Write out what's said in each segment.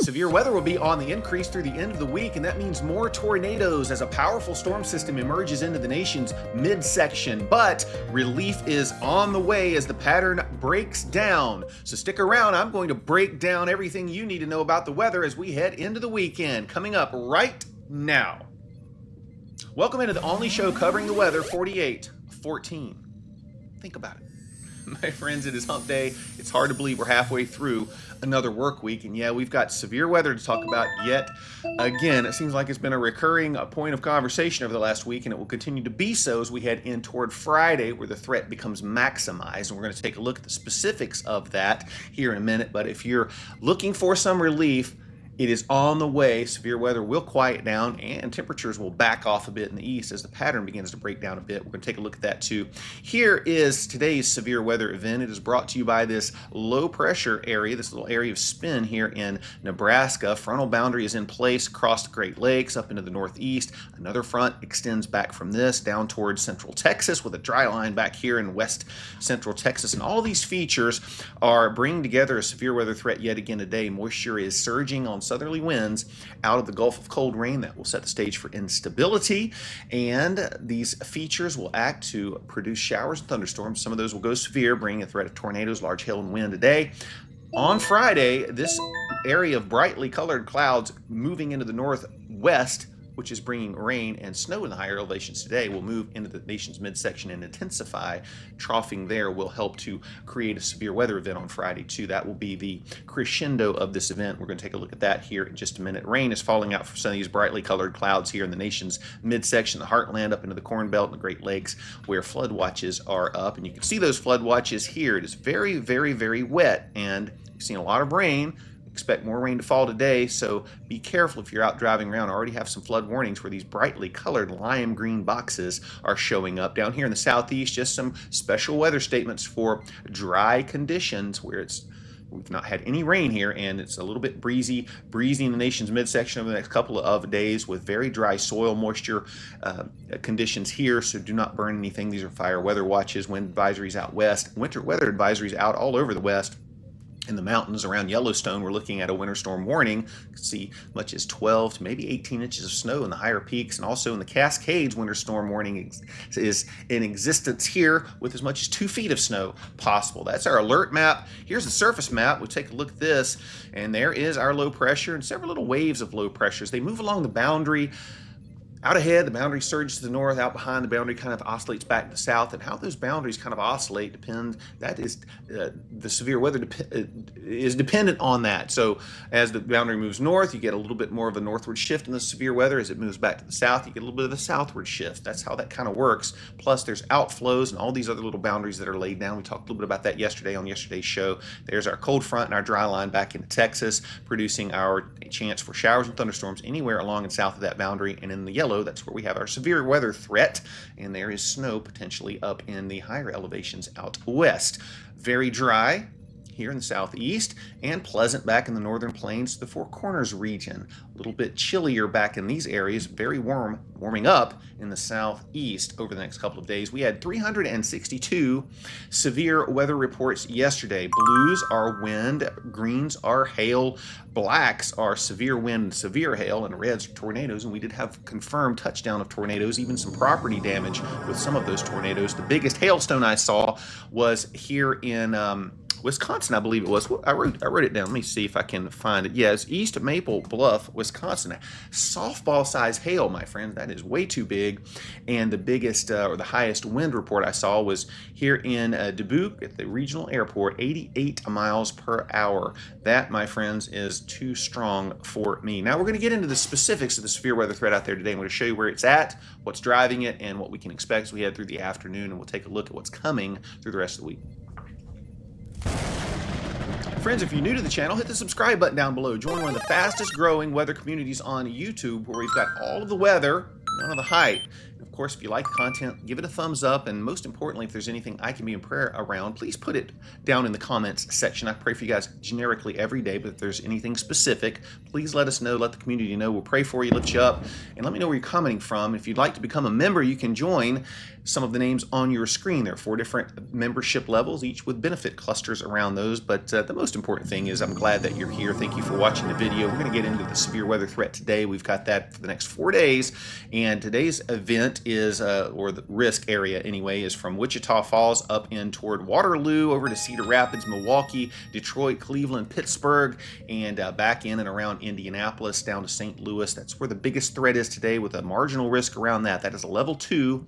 Severe weather will be on the increase through the end of the week, and that means more tornadoes as a powerful storm system emerges into the nation's midsection. But relief is on the way as the pattern breaks down. So stick around. I'm going to break down everything you need to know about the weather as we head into the weekend, coming up right now. Welcome into the only show covering the weather, 4814. Think about it. My friends, it is hump day. It's hard to believe we're halfway through another work week. And yeah, we've got severe weather to talk about yet again. It seems like it's been a recurring point of conversation over the last week, and it will continue to be so as we head in toward Friday, where the threat becomes maximized. And we're going to take a look at the specifics of that here in a minute. But if you're looking for some relief, it is on the way. Severe weather will quiet down and temperatures will back off a bit in the east as the pattern begins to break down a bit. We're going to take a look at that too. Here is today's severe weather event. It is brought to you by this low pressure area, this little area of spin here in Nebraska. Frontal boundary is in place across the Great Lakes up into the northeast. Another front extends back from this down towards central Texas with a dry line back here in west central Texas. And all these features are bringing together a severe weather threat yet again today. Moisture is surging on southerly winds out of the Gulf of cold rain that will set the stage for instability, and these features will act to produce showers and thunderstorms. Some of those will go severe, bringing a threat of tornadoes, large hail, and wind today. On Friday, this area of brightly colored clouds moving into the northwest, which is bringing rain and snow in the higher elevations today, will move into the nation's midsection and intensify. Troughing there will help to create a severe weather event on Friday too. That will be the crescendo of this event. We're going to take a look at that here in just a minute. Rain is falling out from some of these brightly colored clouds here in the nation's midsection, the heartland up into the Corn Belt and the Great Lakes, where flood watches are up. And you can see those flood watches here. It is very, very, very wet, and you've seen a lot of rain. Expect more rain to fall today, so be careful if you're out driving around. I already have some flood warnings where these brightly colored lime green boxes are showing up. Down here in the southeast, just some special weather statements for dry conditions where we've not had any rain here, and it's a little bit breezy in the nation's midsection over the next couple of days with very dry soil moisture conditions here, so do not burn anything. These are fire weather watches, wind advisories out west, winter weather advisories out all over the west. In the mountains around Yellowstone, we're looking at a winter storm warning. You can see much as 12 to maybe 18 inches of snow in the higher peaks, and also in the Cascades, winter storm warning is in existence here with as much as 2 feet of snow possible. That's our alert map. Here's the surface map. We take a look at this, and there is our low pressure and several little waves of low pressures. They move along the boundary. Out ahead, the boundary surges to the north. Out behind, the boundary kind of oscillates back to the south. And how those boundaries kind of oscillate depends. That is the severe weather is dependent on that. So as the boundary moves north, you get a little bit more of a northward shift in the severe weather. As it moves back to the south, you get a little bit of a southward shift. That's how that kind of works. Plus, there's outflows and all these other little boundaries that are laid down. We talked a little bit about that yesterday on yesterday's show. There's our cold front and our dry line back into Texas, producing our chance for showers and thunderstorms anywhere along and south of that boundary. And in the yellow, that's where we have our severe weather threat, and there is snow potentially up in the higher elevations out west. Very dry here in the southeast, and pleasant back in the northern plains, the Four Corners region. A little bit chillier back in these areas, very warm, warming up in the southeast over the next couple of days. We had 362 severe weather reports yesterday. Blues are wind, greens are hail, blacks are severe wind and severe hail, and reds are tornadoes. And we did have confirmed touchdown of tornadoes, even some property damage with some of those tornadoes. The biggest hailstone I saw was here in Wisconsin, I believe it was. I wrote it down. Let me see if I can find it. Yeah, it's East Maple Bluff, Wisconsin. Softball-sized hail, my friends. That is way too big. And the biggest or the highest wind report I saw was here in Dubuque at the regional airport, 88 miles per hour. That, my friends, is too strong for me. Now we're going to get into the specifics of the severe weather threat out there today. I'm going to show you where it's at, what's driving it, and what we can expect as we head through the afternoon. And we'll take a look at what's coming through the rest of the week. Friends, if you're new to the channel, hit the subscribe button down below. Join one of the fastest growing weather communities on YouTube, where we've got all of the weather, none of the hype. And of course, if you like the content, give it a thumbs up. And most importantly, if there's anything I can be in prayer around, please put it down in the comments section. I pray for you guys generically every day, but if there's anything specific, please let us know. Let the community know. We'll pray for you, lift you up, and let me know where you're commenting from. If you'd like to become a member, you can join some of the names on your screen. There are 4 different membership levels, each with benefit clusters around those. But the most important thing is I'm glad that you're here. Thank you for watching the video. We're going to get into the severe weather threat today. We've got that for the next 4 days. And today's event is, or the risk area anyway, is from Wichita Falls up in toward Waterloo, over to Cedar Rapids, Milwaukee, Detroit, Cleveland, Pittsburgh, and back in and around Indianapolis down to St. Louis. That's where the biggest threat is today, with a marginal risk around that. That is a level 2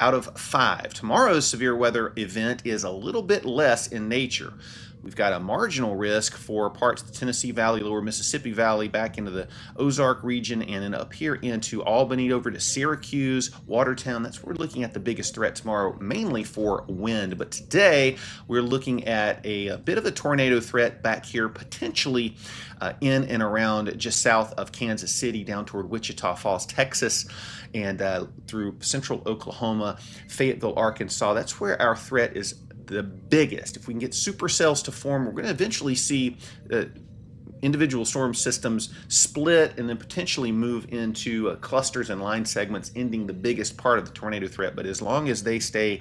out of 5. Tomorrow's severe weather event is a little bit less in nature. We've got a marginal risk for parts of the Tennessee Valley, lower Mississippi Valley, back into the Ozark region, and then up here into Albany, over to Syracuse, Watertown. That's where we're looking at the biggest threat tomorrow, mainly for wind. But today, we're looking at a bit of a tornado threat back here, potentially in and around just south of Kansas City, down toward Wichita Falls, Texas, and through central Oklahoma, Fayetteville, Arkansas. That's where our threat is the biggest. If we can get supercells to form, we're going to eventually see individual storm systems split and then potentially move into clusters and line segments, ending the biggest part of the tornado threat. But as long as they stay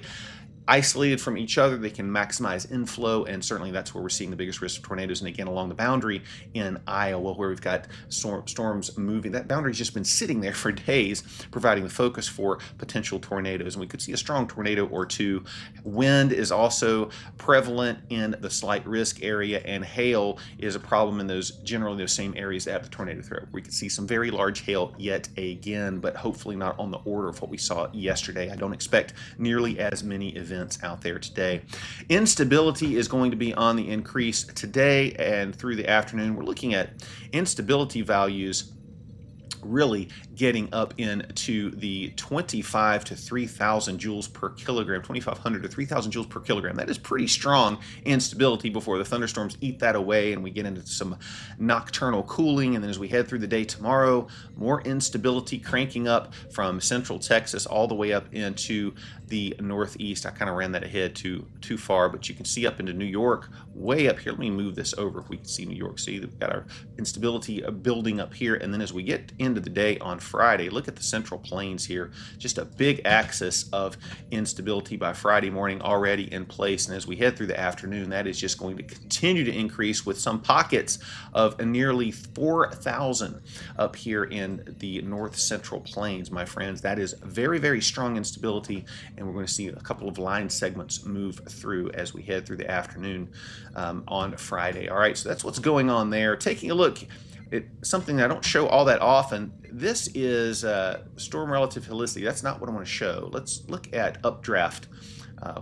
isolated from each other, they can maximize inflow, and certainly that's where we're seeing the biggest risk of tornadoes. And again, along the boundary in Iowa, where we've got storms moving. That boundary's just been sitting there for days, providing the focus for potential tornadoes, and we could see a strong tornado or two. Wind is also prevalent in the slight risk area, and hail is a problem in those, generally those same areas that have the tornado threat. We could see some very large hail yet again, but hopefully not on the order of what we saw yesterday. I don't expect nearly as many events out there today. Instability is going to be on the increase today and through the afternoon. We're looking at instability values really getting up into the 25 to 3,000 joules per kilogram, 2,500 to 3,000 joules per kilogram. That is pretty strong instability before the thunderstorms eat that away and we get into some nocturnal cooling. And then as we head through the day tomorrow, more instability cranking up from central Texas all the way up into the northeast. I kind of ran that ahead too far, but you can see up into New York, way up here. Let me move this over if we can see New York. See, we've got our instability building up here. And then as we get into the day on Friday, look at the central plains here. Just a big axis of instability by Friday morning already in place. And as we head through the afternoon, that is just going to continue to increase, with some pockets of nearly 4,000 up here in the north central plains, my friends. That is very, very strong instability, and we're going to see a couple of line segments move through as we head through the afternoon on Friday. All right, so that's what's going on there. Taking a look at something that I don't show all that often. This is storm relative helicity. That's not what I want to show. Let's look at updraft.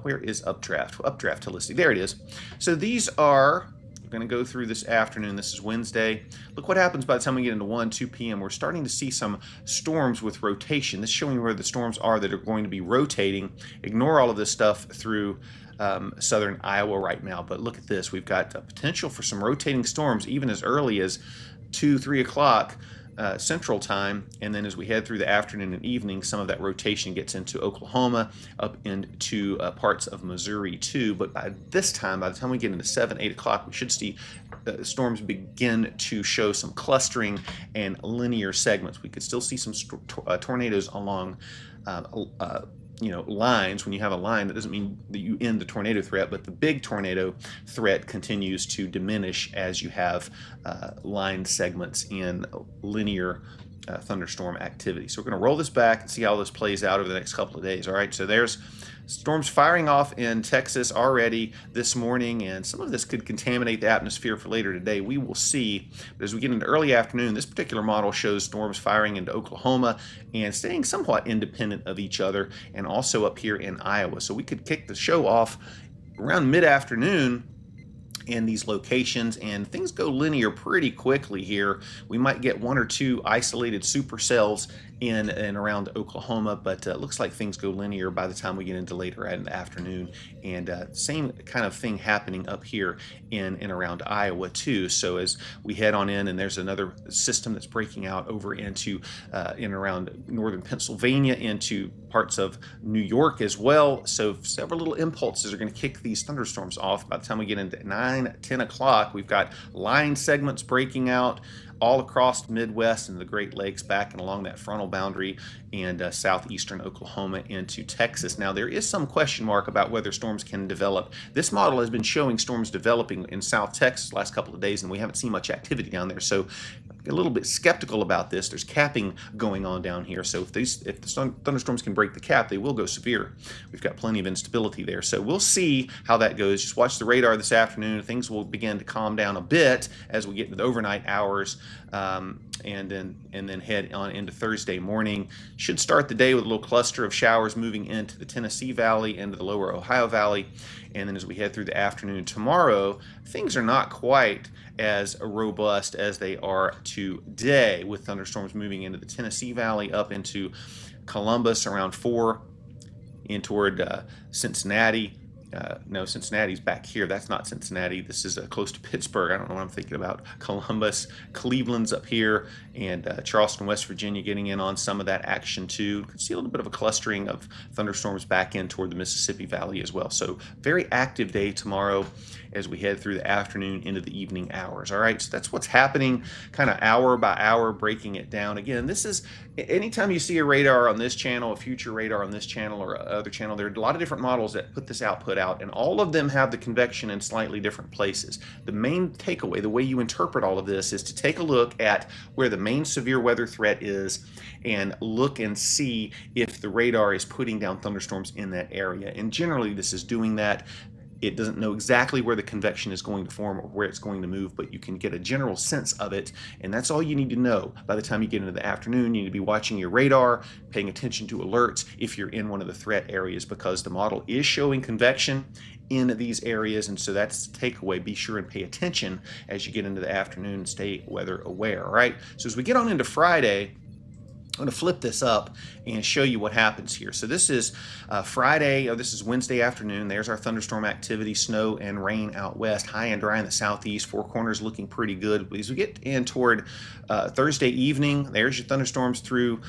Where is updraft? Updraft helicity. There it is. So these are, we're going to go through this afternoon. This is Wednesday. Look what happens by the time we get into 1, 2 p.m. We're starting to see some storms with rotation. This is showing where the storms are that are going to be rotating. Ignore all of this stuff through southern Iowa right now, but look at this. We've got potential for some rotating storms even as early as 2, 3 o'clock Central Time, and then as we head through the afternoon and evening, some of that rotation gets into Oklahoma, up into parts of Missouri too. But by this time, by the time we get into 7, 8 o'clock, we should see storms begin to show some clustering and linear segments. We could still see some tornadoes along lines. When you have a line, that doesn't mean that you end the tornado threat, but the big tornado threat continues to diminish as you have line segments in linear thunderstorm activity. So we're going to roll this back and see how this plays out over the next couple of days. All right, so there's storms firing off in Texas already this morning, and some of this could contaminate the atmosphere for later today. We will see. But as we get into early afternoon, this particular model shows storms firing into Oklahoma and staying somewhat independent of each other, and also up here in Iowa. So we could kick the show off around mid-afternoon in these locations, and things go linear pretty quickly here. We might get 1 or 2 isolated supercells in and around Oklahoma, but it looks like things go linear by the time we get into later in the afternoon. And same kind of thing happening up here in and around Iowa too. So as we head on in, and there's another system that's breaking out over into in and around northern Pennsylvania, into parts of New York as well. So several little impulses are going to kick these thunderstorms off by the time we get into 9, 9, 10 o'clock, we've got line segments breaking out all across the Midwest and the Great Lakes, back and along that frontal boundary, and southeastern Oklahoma into Texas. Now, there is some question mark about whether storms can develop. This model has been showing storms developing in South Texas the last couple of days, and we haven't seen much activity down there. So a little bit skeptical about this. There's capping going on down here. So if the thunderstorms can break the cap, they will go severe. We've got plenty of instability there. So we'll see how that goes. Just watch the radar this afternoon. Things will begin to calm down a bit as we get into the overnight hours, and then head on into Thursday morning. Should start the day with a little cluster of showers moving into the Tennessee Valley, into the lower Ohio Valley. And then as we head through the afternoon tomorrow, things are not quite as robust as they are today, with thunderstorms moving into the Tennessee Valley, up into Columbus around 4, in toward Cincinnati. No, Cincinnati's back here. That's not Cincinnati. This is close to Pittsburgh. I don't know what I'm thinking about. Columbus, Cleveland's up here, and Charleston, West Virginia getting in on some of that action too. You can see a little bit of a clustering of thunderstorms back in toward the Mississippi Valley as well. So very active day tomorrow as we head through the afternoon into the evening hours. All right, so that's what's happening, kind of hour by hour, breaking it down. Again, this is, anytime you see a radar on this channel, a future radar on this channel or other channel, there are a lot of different models that put this output out, and all of them have the convection in slightly different places. The main takeaway, the way you interpret all of this, is to take a look at where the main severe weather threat is and look and see if the radar is putting down thunderstorms in that area. And generally this is doing that. It doesn't know exactly where the convection is going to form or where it's going to move, but you can get a general sense of it, and that's all you need to know. By the time you get into the afternoon, you need to be watching your radar, paying attention to alerts if you're in one of the threat areas, because the model is showing convection in these areas, and so that's the takeaway. Be sure and pay attention as you get into the afternoon and stay weather aware. All right, so as we get on into Friday, I'm going to flip this up and show you what happens here. So this is Friday, this is Wednesday afternoon. There's our thunderstorm activity, snow and rain out west, high and dry in the southeast, Four Corners looking pretty good. As we get in toward Thursday evening, there's your thunderstorms through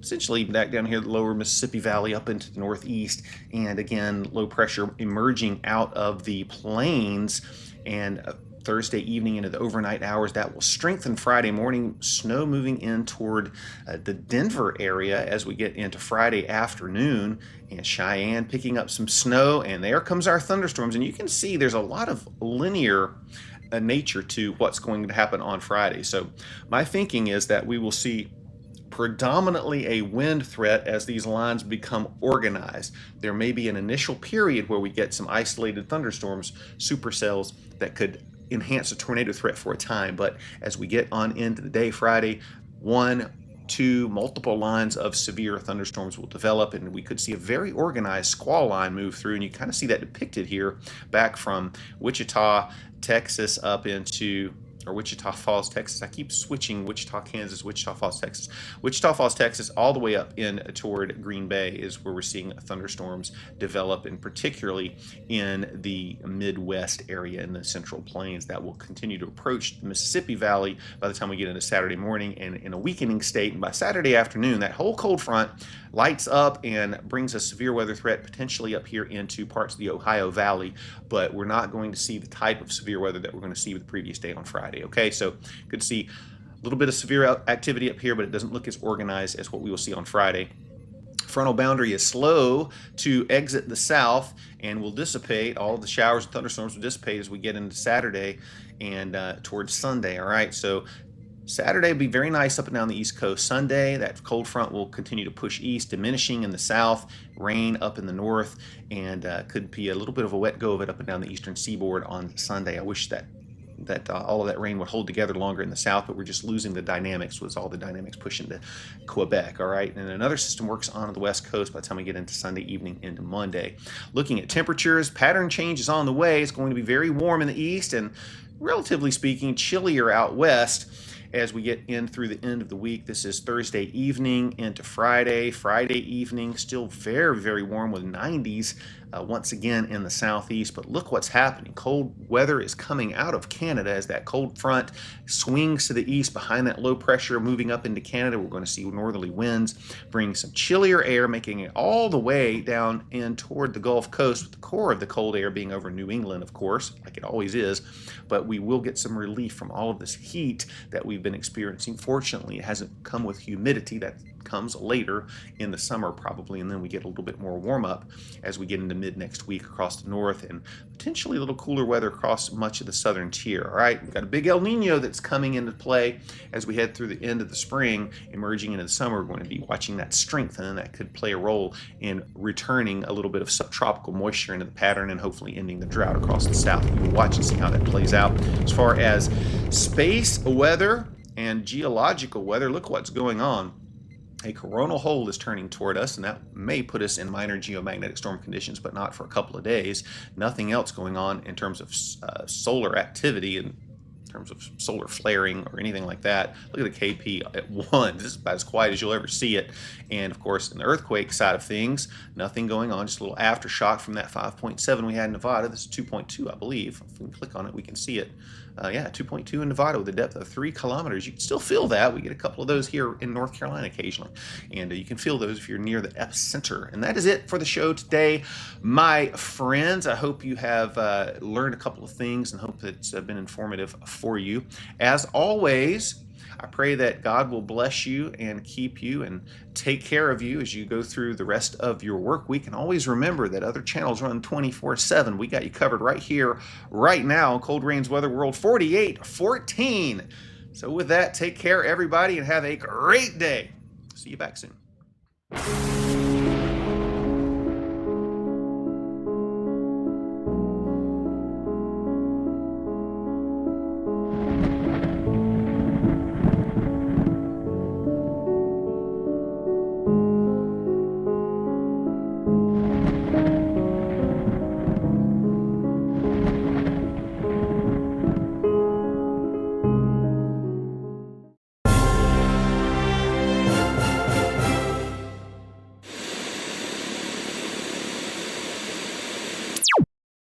essentially back down here, the lower Mississippi Valley up into the northeast, and again, low pressure emerging out of the plains, and Thursday evening into the overnight hours, that will strengthen Friday morning. Snow moving in toward the Denver area as we get into Friday afternoon, and Cheyenne picking up some snow, and there comes our thunderstorms. And you can see there's a lot of linear nature to what's going to happen on Friday. So my thinking is that we will see predominantly a wind threat as these lines become organized. There may be an initial period where we get some isolated thunderstorms, supercells, that could enhance a tornado threat for a time, but as we get on into the day Friday, 1, 2, multiple lines of severe thunderstorms will develop, and we could see a very organized squall line move through, and you kind of see that depicted here back from Wichita, Texas up into, or Wichita Falls, Texas. I keep switching Wichita, Kansas, Wichita Falls, Texas. Wichita Falls, Texas, all the way up in toward Green Bay is where we're seeing thunderstorms develop, and particularly in the Midwest area in the Central Plains. That will continue to approach the Mississippi Valley by the time we get into Saturday morning, and in a weakening state. And by Saturday afternoon, that whole cold front lights up and brings a severe weather threat potentially up here into parts of the Ohio Valley, but we're not going to see the type of severe weather that we're going to see the previous day on Friday. Okay, so good to see a little bit of severe activity up here, but it doesn't look as organized as what we will see on Friday. Frontal boundary is slow to exit the south and will dissipate. All of the showers and thunderstorms will dissipate as we get into Saturday and towards Sunday. All right, so Saturday will be very nice up and down the East Coast. Sunday, that cold front will continue to push east, diminishing in the south, rain up in the north, and could be a little bit of a wet go of it up and down the eastern seaboard on Sunday. I wish that all of that rain would hold together longer in the south, but we're just losing the dynamics, with all the dynamics pushing to Quebec. All right, and another system works on the west coast by the time we get into Sunday evening into Monday. Looking at temperatures, pattern change is on the way. It's going to be very warm in the east and, relatively speaking, chillier out west as we get in through the end of the week. This is Thursday evening into Friday. Friday evening, still very, very warm with 90s once again in the southeast. But look what's happening. Cold weather is coming out of Canada as that cold front swings to the east behind that low pressure moving up into Canada. We're going to see northerly winds bring some chillier air, making it all the way down in toward the Gulf Coast, with the core of the cold air being over New England, of course, like it always is. But we will get some relief from all of this heat that we've been experiencing. Fortunately, it hasn't come with humidity. That comes later in the summer probably, and then we get a little bit more warm up as we get into mid next week across the north, and potentially a little cooler weather across much of the southern tier. All right, we've got a big El Nino that's coming into play as we head through the end of the spring, emerging into the summer. We're going to be watching that strength, and then that could play a role in returning a little bit of subtropical moisture into the pattern and hopefully ending the drought across the south. We'll watch and see how that plays out. As far as space weather and geological weather, look what's going on. A coronal hole is turning toward us, and that may put us in minor geomagnetic storm conditions, but not for a couple of days. Nothing else going on in terms of solar activity and in terms of solar flaring or anything like that. Look at the KP at 1. This is about as quiet as you'll ever see it. And of course, in the earthquake side of things, nothing going on, just a little aftershock from that 5.7 we had in Nevada. This is 2.2, I believe. If we can click on it, we can see it. Yeah, 2.2 in Nevada with a depth of 3 kilometers. You can still feel that. We get a couple of those here in North Carolina occasionally. And you can feel those if you're near the epicenter. And that is it for the show today, my friends. I hope you have learned a couple of things and hope it's been informative for you. As always, I pray that God will bless you and keep you and take care of you as you go through the rest of your work week. And always remember that other channels run 24/7. We got you covered right here, right now. Cold Rain's Weather World 4814. So with that, take care, everybody, and have a great day. See you back soon.